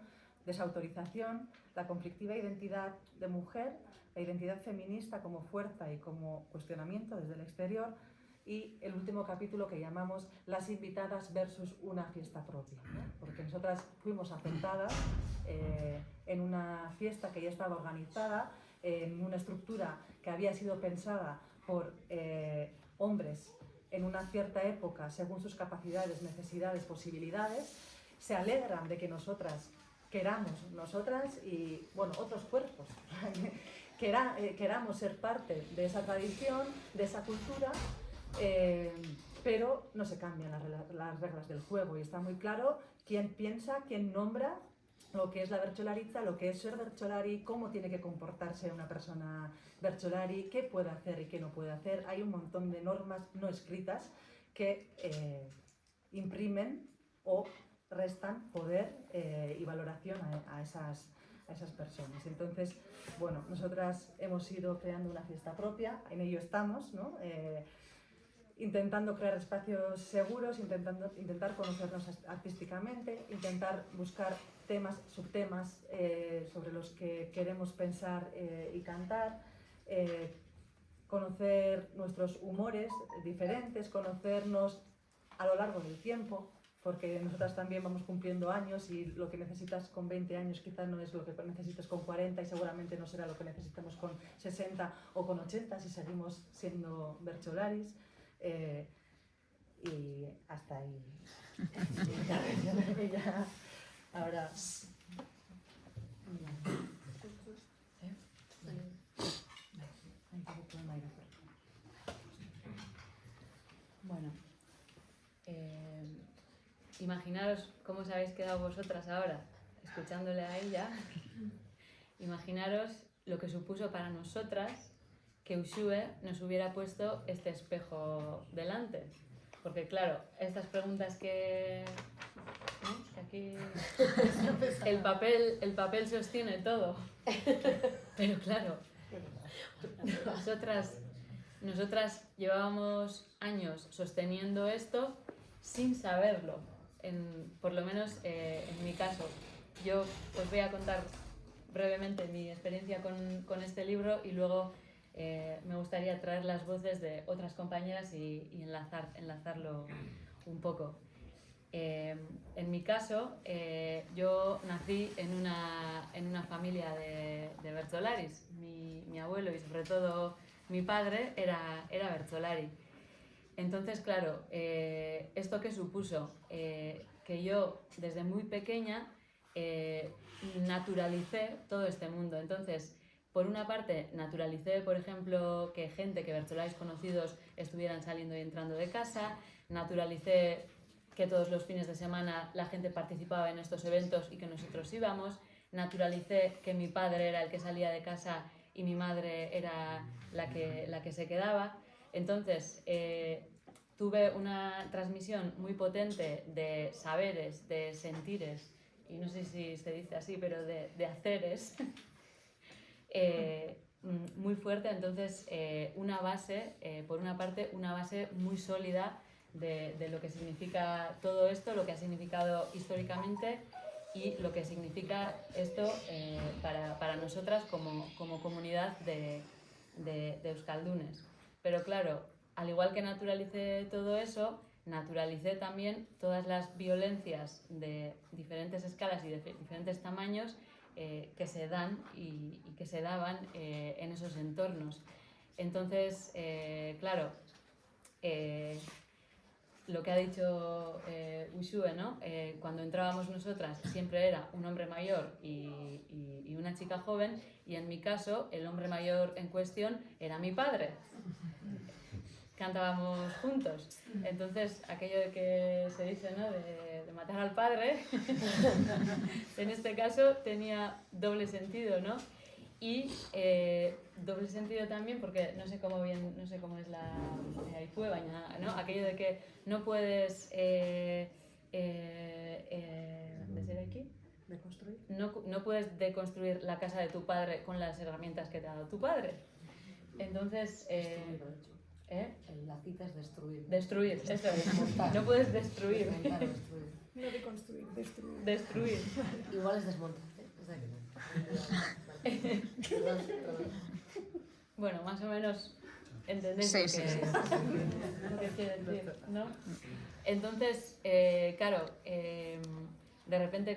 desautorización, la conflictiva identidad de mujer, la identidad feminista como fuerza y como cuestionamiento desde el exterior, y el último capítulo que llamamos Las invitadas versus una fiesta propia, ¿no? Porque nosotras fuimos aceptadas en una fiesta que ya estaba organizada, en una estructura que había sido pensada por hombres en una cierta época según sus capacidades, necesidades, posibilidades. Se alegran de que nosotras y bueno, otros cuerpos queramos ser parte de esa tradición, de esa cultura, pero no se cambian las reglas del juego y está muy claro quién piensa, quién nombra lo que es la bertsolaritza, lo que es ser bertsolari, cómo tiene que comportarse una persona bertsolari, qué puede hacer y qué no puede hacer. Hay un montón de normas no escritas que imprimen o restan poder y valoración a esas personas. Entonces, bueno, nosotras hemos ido creando una fiesta propia, en ello estamos, ¿no? Intentando crear espacios seguros, intentar conocernos artísticamente, intentar buscar temas, subtemas sobre los que queremos pensar y cantar, conocer nuestros humores diferentes, conocernos a lo largo del tiempo, porque nosotras también vamos cumpliendo años y lo que necesitas con 20 años quizás no es lo que necesitas con 40 y seguramente no será lo que necesitamos con 60 o con 80 si seguimos siendo bertsolaris. Y hasta ahí. Ya, ahora. Bueno, imaginaros cómo os habéis quedado vosotras ahora, escuchándole a ella. Imaginaros lo que supuso para nosotras que Uxue nos hubiera puesto este espejo delante. Porque claro, estas preguntas que aquí el papel sostiene todo. Pero claro, nosotras llevábamos años sosteniendo esto sin saberlo. Por lo menos en mi caso. Yo os voy a contar brevemente mi experiencia con este libro y luego me gustaría traer las voces de otras compañeras y enlazarlo un poco. En mi caso, yo nací en una familia de bertsolaris. Mi abuelo y sobre todo mi padre era bertsolari. Entonces, claro, ¿esto qué supuso? Que yo desde muy pequeña naturalicé todo este mundo. Entonces, por una parte, naturalicé, por ejemplo, que gente, que bertsolaris conocidos estuvieran saliendo y entrando de casa, naturalicé que todos los fines de semana la gente participaba en estos eventos y que nosotros íbamos, naturalicé que mi padre era el que salía de casa y mi madre era la que se quedaba. Entonces, tuve una transmisión muy potente de saberes, de sentires, y no sé si se dice así, pero de haceres, muy fuerte. Entonces, una base, por una parte, una base muy sólida de lo que significa todo esto, lo que ha significado históricamente y lo que significa esto para nosotras como comunidad de euskaldunes. Pero claro, al igual que naturalicé todo eso, naturalicé también todas las violencias de diferentes escalas y de diferentes tamaños que se dan y que se daban en esos entornos. Entonces, claro, lo que ha dicho Ushue, ¿no? Cuando entrábamos nosotras siempre era un hombre mayor y una chica joven, y en mi caso el hombre mayor en cuestión era mi padre. Cantábamos juntos. Entonces, aquello de que se dice, ¿no? de matar al padre, en este caso tenía doble sentido, ¿no? Y doble sentido también porque no sé cómo es la Ipuebaña, ¿no? Aquello de que no puedes ¿desde aquí? ¿Deconstruir? No puedes deconstruir la casa de tu padre con las herramientas que te ha dado tu padre. Entonces, Destruir, de hecho. ¿eh? La cita es destruir. Destruir, eso es. Desmontar. No puedes destruir. Desmontar o destruir. No deconstruir, destruir. Destruir. Igual es desmontar. O sea que... Perdón. Bueno, más o menos entendéis Sí, lo que, sí, sí. lo que quiero decir, ¿no? Entonces, claro, de repente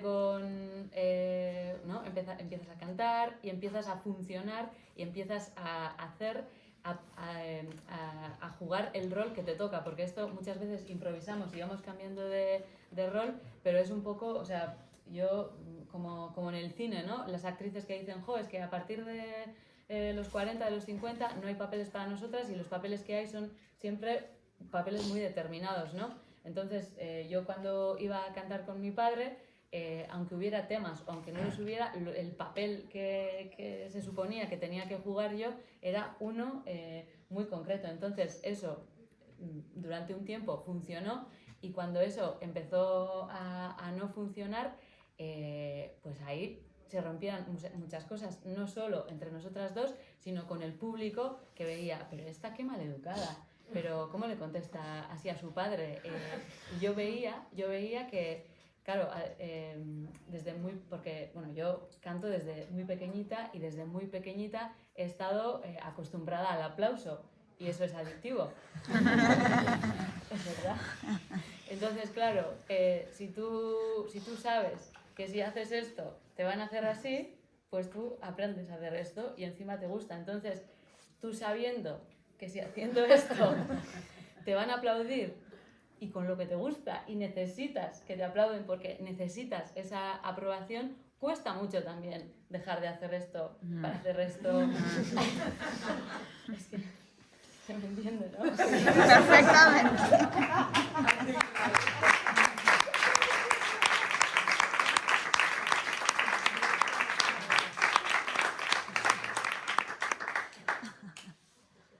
¿no? empiezas a cantar y empiezas a funcionar y empiezas a hacer, a jugar el rol que te toca, porque esto muchas veces improvisamos y vamos cambiando de rol, pero es un poco, o sea, yo como en el cine, ¿no? Las actrices que dicen, jo, es que a partir de los 40, de los 50 no hay papeles para nosotras y los papeles que hay son siempre papeles muy determinados, ¿no? Entonces, yo cuando iba a cantar con mi padre, aunque hubiera temas o aunque no los hubiera, el papel que se suponía que tenía que jugar yo era uno muy concreto. Entonces, eso durante un tiempo funcionó, y cuando eso empezó a no funcionar, pues ahí se rompían muchas cosas, no solo entre nosotras dos, sino con el público que veía, pero esta qué maleducada, pero ¿cómo le contesta así a su padre? Y yo veía que, claro, porque bueno, yo canto desde muy pequeñita y desde muy pequeñita he estado acostumbrada al aplauso, y eso es adictivo. Es verdad. Entonces, claro, si tú sabes que si haces esto te van a hacer así, pues tú aprendes a hacer esto y encima te gusta. Entonces, tú sabiendo que si haciendo esto te van a aplaudir y con lo que te gusta y necesitas que te aplauden porque necesitas esa aprobación, cuesta mucho también dejar de hacer esto para hacer esto. Es que se me entiende, ¿no? Perfectamente.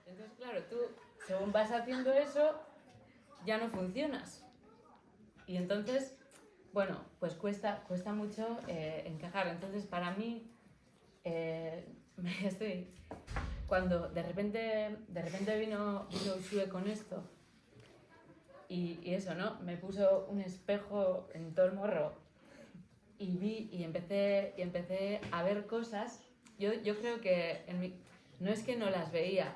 Entonces, claro, tú, según vas haciendo eso, ya no funcionas. Y entonces, bueno, pues cuesta mucho encajar. Entonces, para mí, cuando de repente vino Ushue con esto, y eso, ¿no? Me puso un espejo en todo el morro y vi y empecé a ver cosas. Yo creo que no es que no las veía,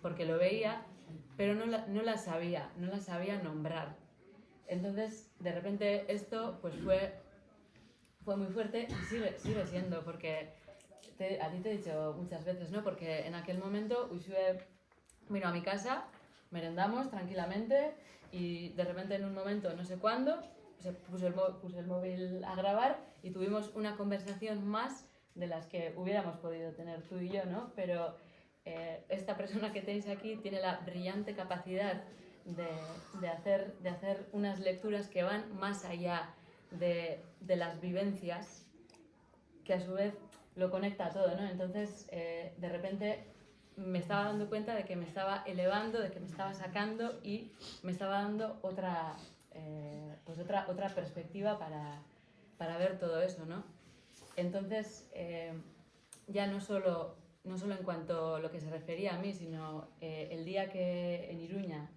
porque lo veía, pero no las sabía nombrar. Entonces, de repente esto pues fue muy fuerte y sigue siendo, porque a ti te he dicho muchas veces, ¿no? Porque en aquel momento Ushue vino a mi casa, merendamos tranquilamente y de repente en un momento, no sé cuándo, puse el móvil a grabar y tuvimos una conversación más de las que hubiéramos podido tener tú y yo, ¿no? Pero esta persona que tenéis aquí tiene la brillante capacidad de hacer unas lecturas que van más allá de las vivencias, que a su vez lo conecta todo, ¿no? Entonces, de repente me estaba dando cuenta de que me estaba elevando, de que me estaba sacando y me estaba dando otra perspectiva para ver todo eso, ¿no? Entonces, ya no solo en cuanto a lo que se refería a mí, sino el día que en Iruña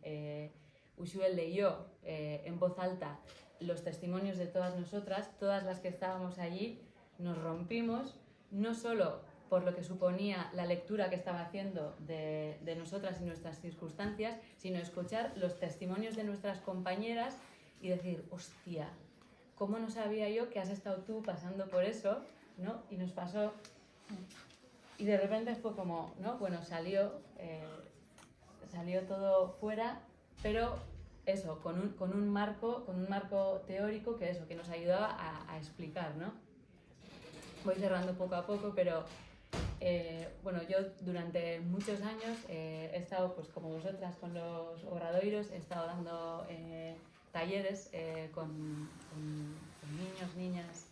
Ushue leyó en voz alta los testimonios de todas nosotras, todas las que estábamos allí, nos rompimos, no solo por lo que suponía la lectura que estaba haciendo de nosotras y nuestras circunstancias, sino escuchar los testimonios de nuestras compañeras y decir, hostia, ¿cómo no sabía yo que has estado tú pasando por eso? ¿no? Y nos pasó, y de repente fue como, ¿no? Bueno, salió todo fuera, pero eso, con un marco teórico que nos ayudaba a explicar, ¿no? Voy cerrando poco a poco, pero bueno, yo durante muchos años he estado, pues como vosotras, con los obradoiros, he estado dando talleres con niños, niñas,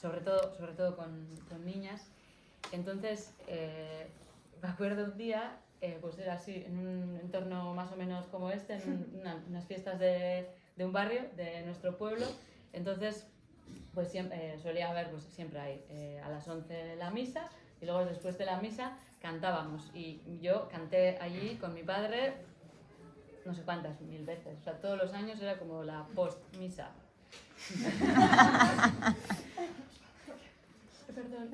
sobre todo con niñas. Entonces, me acuerdo un día, pues era así, en un entorno más o menos como este, en unas fiestas de un barrio de nuestro pueblo. Entonces, pues siempre, solía haber, pues siempre hay a las 11 la misa, y luego después de la misa cantábamos, y yo canté allí con mi padre no sé cuántas, 1000 veces, o sea, todos los años era como la post-misa. Perdón,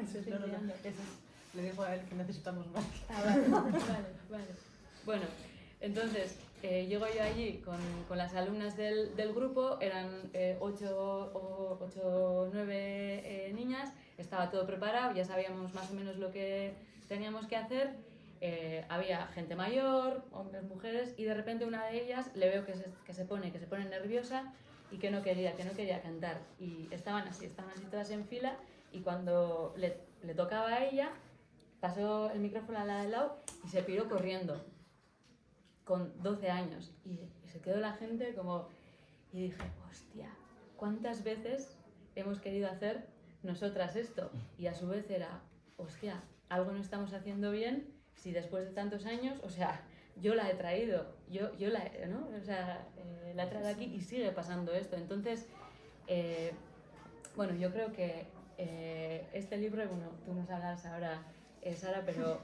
Le digo a él que necesitamos más. Vale. Bueno, entonces llego yo allí con las alumnas del grupo, eran 8 o 9 niñas, estaba todo preparado, ya sabíamos más o menos lo que teníamos que hacer. Había gente mayor, hombres, mujeres, y de repente una de ellas le veo que se pone nerviosa y que no quería cantar. Y estaban así todas en fila, y cuando le tocaba a ella, pasó el micrófono a la del lado y se piró corriendo, con 12 años. Y se quedó la gente como... Y dije, hostia, ¿cuántas veces hemos querido hacer nosotras esto? Y a su vez era, hostia, algo no estamos haciendo bien si después de tantos años, o sea, yo la he traído, ¿no? O sea, la he traído aquí y sigue pasando esto. Entonces, bueno, yo creo que este libro, bueno, tú nos hablas ahora, Sara, pero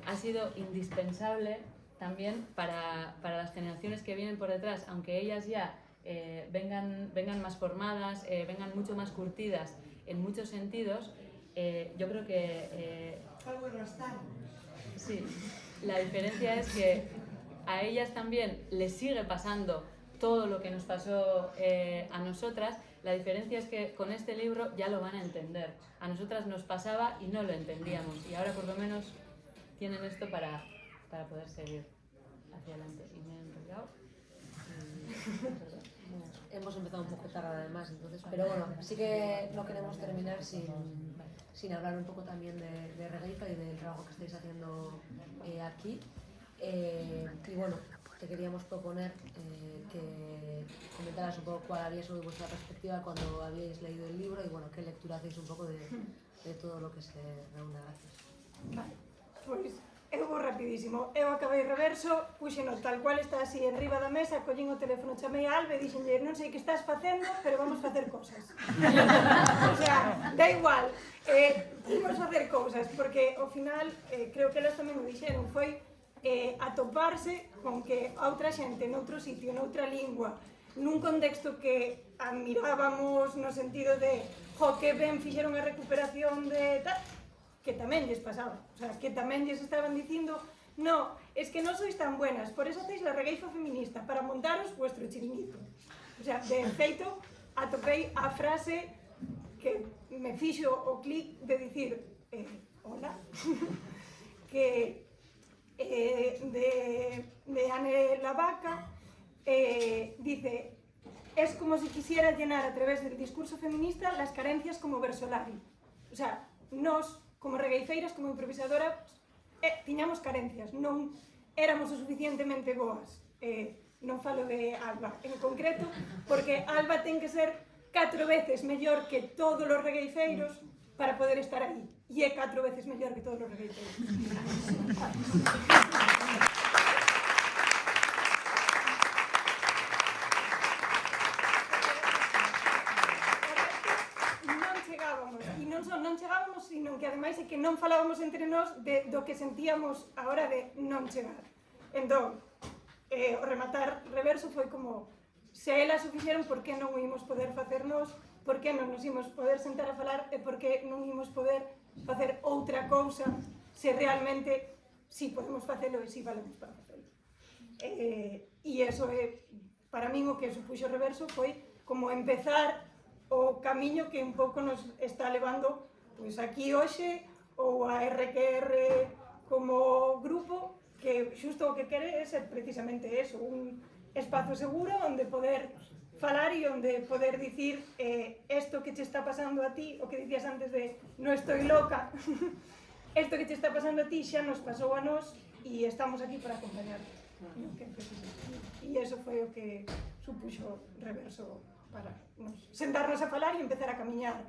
ha sido indispensable también para las generaciones que vienen por detrás, aunque ellas ya vengan más formadas, vengan mucho más curtidas en muchos sentidos. Yo creo que sí, la diferencia es que a ellas también les sigue pasando todo lo que nos pasó a nosotras. La diferencia es que con este libro ya lo van a entender. A nosotras nos pasaba y no lo entendíamos, y ahora por lo menos tienen esto para poder seguir hacia adelante. Y me he enrollado. Hemos empezado un poco tarde además, entonces, pero bueno, sí que no queremos terminar sin hablar un poco también de Regeifa y del trabajo que estáis haciendo aquí. Y bueno, te queríamos proponer que comentaras un poco cuál había sido vuestra perspectiva cuando habíais leído el libro, y bueno, qué lectura hacéis un poco de todo lo que se reúne. Gracias. Vale, pois eu vou rapidísimo. Eu acabei reverso, puxeno tal cual está así en riba da mesa, collín o teléfono, chamei a Alba e dixenlle, non sei que estás facendo, pero vamos facer cosas. O sea, da igual, imos facer cousas, porque ao final, creo que elas tamén o dixeron, foi atoparse con que a outra xente noutro sitio, noutra lingua, nun contexto que admirábamos no sentido de que ben fixeron a recuperación de tal, que tamén lles pasaba, o sea, que tamén lles estaban dicindo, no, es que non sois tan buenas, por eso hacéis la regueifa feminista, para montaros vuestro chiringuito. O sea, de feito, atopei a frase que me fixo o clic de dicir, hola, que de Anne Lavaca, dice, es como si quisiera llenar a través del discurso feminista las carencias como Versolari. O sea, nos, como regueifeiras, como improvisadoras, tiñamos carencias, non éramos o suficientemente boas. Non falo de Alba en concreto, porque Alba ten que ser 4 veces mellor que todos os regueifeiros para poder estar aí. E é 4 veces mellor que todos os regueifeiros. Non chegábamos, sino que ademais é que non falábamos entre nós do que sentíamos a hora de non chegar. Entón, o rematar reverso foi como, se elas o fixeron, por que non o imos poder facer nós, por que non nos imos poder sentar a falar, e por que non imos poder facer outra cousa, se realmente si podemos facelo e si valemos para facelo. E iso é, para min, o que supuxo reverso foi como empezar o camiño que un pouco nos está levando pois aquí hoxe ou a RQR como grupo, que xusto o que quere é ser precisamente eso, un espazo seguro onde poder falar e onde poder dicir esto que che está pasando a ti, o que dicías antes de no estoy loca, esto que che está pasando a ti xa nos pasou a nós e estamos aquí para acompañarte. E iso foi o que supuxo Reverso para sentarnos a falar e empezar a camiñar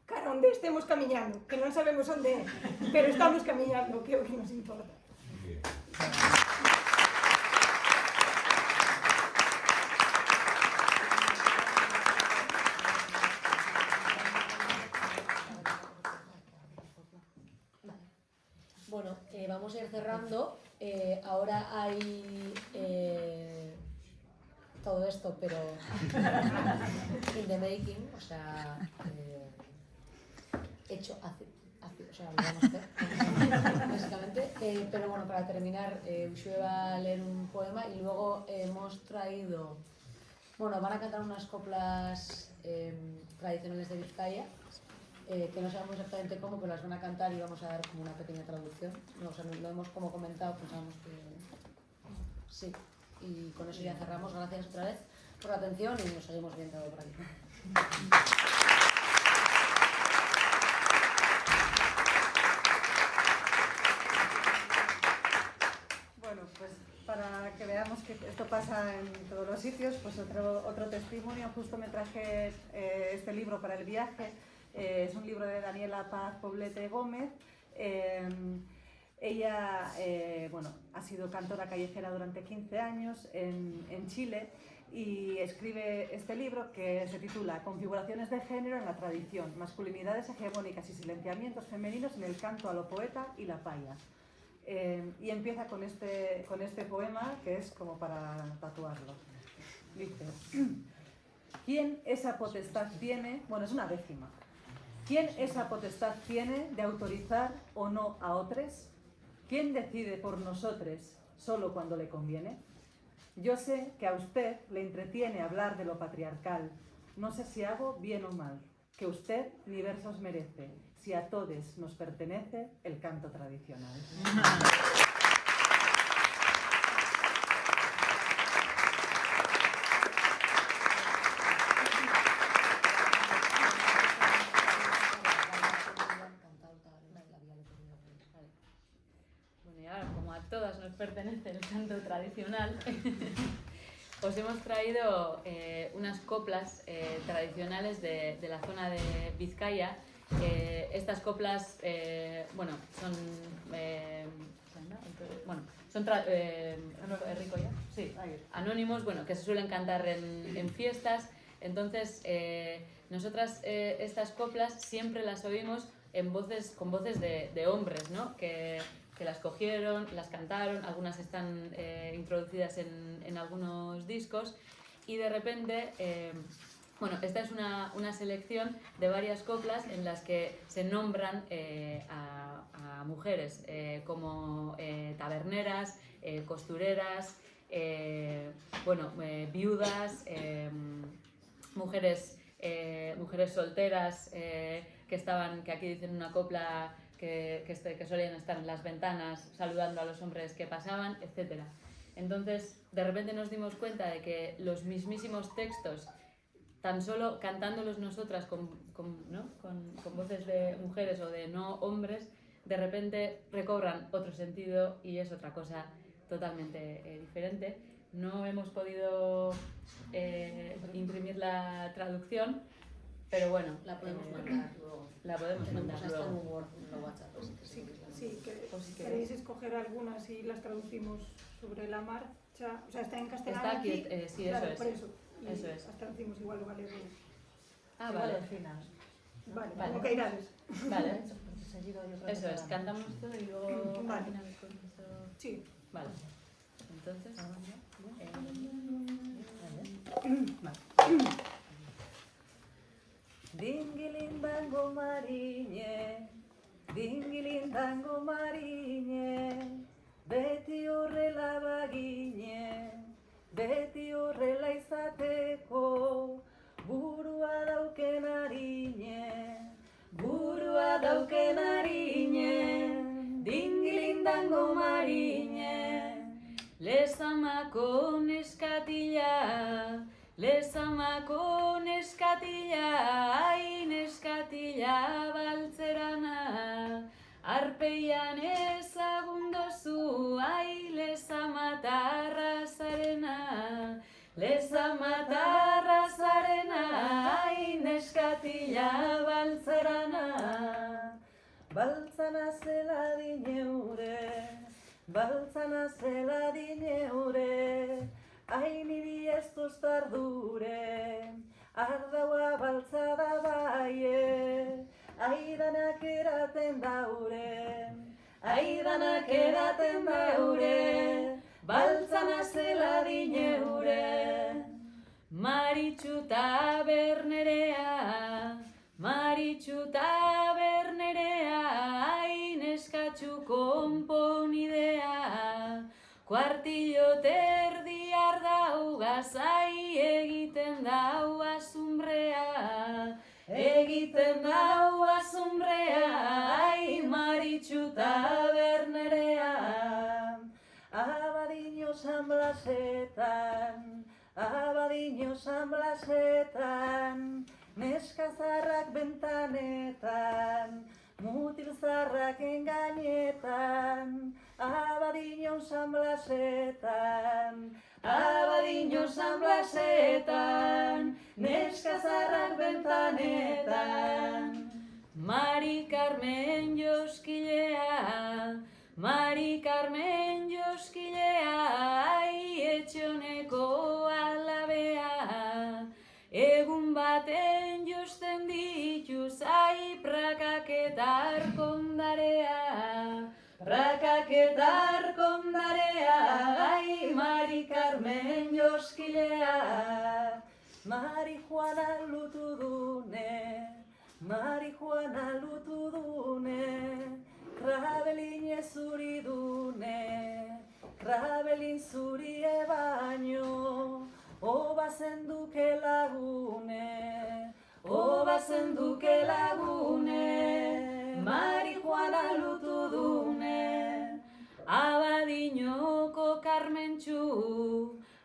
cara onde estemos camiñando, que non sabemos onde é, pero estamos camiñando, que é o que nos importa. Bueno, vamos a ir cerrando. Ahora hay todo esto, pero in the making, o sea, hecho hace, o sea, lo vamos a hacer, básicamente. Pero bueno, para terminar, Uxue va a leer un poema y luego hemos traído, bueno, van a cantar unas coplas tradicionales de Vizcaya, que no sabemos exactamente cómo, pero las van a cantar y vamos a dar como una pequeña traducción. No, o sea, lo hemos como comentado, pensamos que sí. Y con eso ya cerramos. Gracias otra vez por la atención y nos seguimos viendo por aquí. Bueno, pues para que veamos que esto pasa en todos los sitios, pues otro testimonio. Justo me traje este libro para el viaje. Es un libro de Daniela Paz Poblete Gómez. Ella bueno, ha sido cantora callejera durante 15 años en Chile y escribe este libro que se titula Configuraciones de género en la tradición, masculinidades hegemónicas y silenciamientos femeninos en el canto a lo poeta y la paya. Y empieza con este poema que es como para tatuarlo. Dice: ¿Quién esa potestad tiene? Bueno, es una décima. ¿Quién esa potestad tiene de autorizar o no a otros? ¿Quién decide por nosotros solo cuando le conviene? Yo sé que a usted le entretiene hablar de lo patriarcal. No sé si hago bien o mal, que usted ni versos merece, si a todos nos pertenece el canto tradicional. Bueno, y ahora, como a todas nos pertenece el canto tradicional, os hemos traído unas coplas tradicionales de la zona de Vizcaya. Estas coplas, bueno, son sí, anónimos, bueno, que se suelen cantar en fiestas. Entonces, nosotras estas coplas siempre las oímos con voces de hombres, ¿no? Que las cogieron, las cantaron, algunas están introducidas en algunos discos y de repente, bueno, esta es una selección de varias coplas en las que se nombran a mujeres como taberneras, costureras, bueno, viudas, mujeres solteras que aquí dicen una copla que solían estar en las ventanas saludando a los hombres que pasaban, etc. Entonces, de repente nos dimos cuenta de que los mismísimos textos, tan solo cantándolos nosotras con voces de mujeres o de no hombres, de repente recobran otro sentido y es otra cosa totalmente diferente. No hemos podido imprimir la traducción, pero bueno, la podemos mandar luego. La podemos mandar hasta luego. en un Word, en WhatsApp. Sí, que Por si queréis escoger algunas y las traducimos sobre la marcha. O sea, está en castellano Está aquí, sí, claro, eso es. por eso. Y Eso es. las traducimos igual, vale. Ah, vale. Al final. Vale, Vale. como queirades. Vale. Eso es, cantamos todo y luego Vale. al final con eso. Sí. Vale. Entonces, Dingilindango marine, dingilindango marine, beti horrela bagine, beti horrela izateko, burua Lezamako neskatila, ai neskatila baltzerana, arpeian ezagun dozu, ai lezamatarra zarena, lezamatarra zarena, ai neskatila baltzerana. Baltzana zela dineure, baltzana zela dineure, ai niri ez duztardure, ardaua baltzada baie, ai danak eraten daure, ai danak eraten daure, baltzana zela dineure. Maritxu tabernerea, Maritxu tabernerea, ai neskatxu konponidea, kuartillo terdi ardaugaz, ai egiten dau azumbrea, egiten dau azumbrea, ai Maritxu tabernerea. Abadiño San Blasetan, Abadiño San Blasetan, neskazarrak bentanetan, mutilzarrak engainetan, Abadiño San Blasetan, Abadiño San Blasetan, neskazarrak bentanetan. Mari Carmen joskilea, Mari Carmen joskilea, ai etxoneko alabea, egun baten josten dituz, ai prakaketar kondarea, prakaketar kondarea, ai Mari Carmen joskilea. Marihuana lutu dune, marihuana lutu dune, krabelin zuri dune, krabelin zuri baino, obazen duke lagune, obazen duke lagune, marihuana lutu dune. Abadiñoko Carmentxu,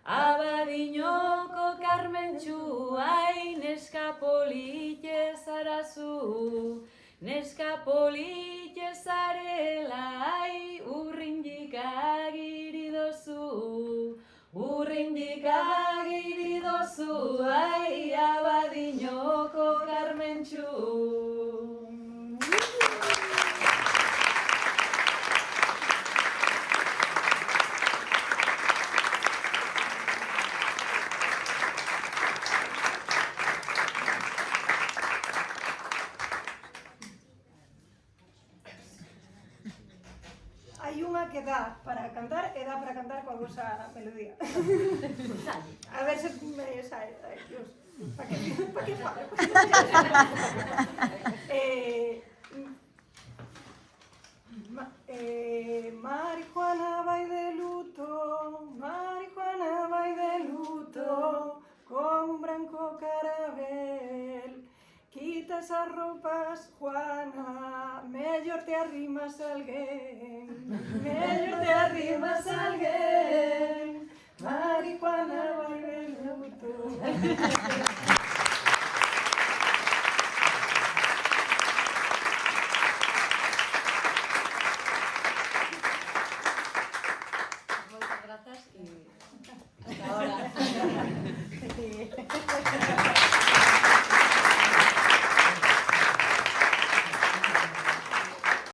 Abadiñoko Carmentxu, ai neska polite zarazu, neska polite zarela, ai urrindik agiri dozu, urrindik agiri dozu, ai Abadiñoko Carmentxu. Hai unha que dá para cantar e dá para cantar coa vosa melodía. A ver se me sai. Ai, Dios. Pa que falo? Marihuana vai de luto, Marihuana vai de luto, con un branco carabel. Quitas as roupas, Juana, mellor te arrimas a alguén, mellor te arrimas a alguén, Marihuana vai de luto.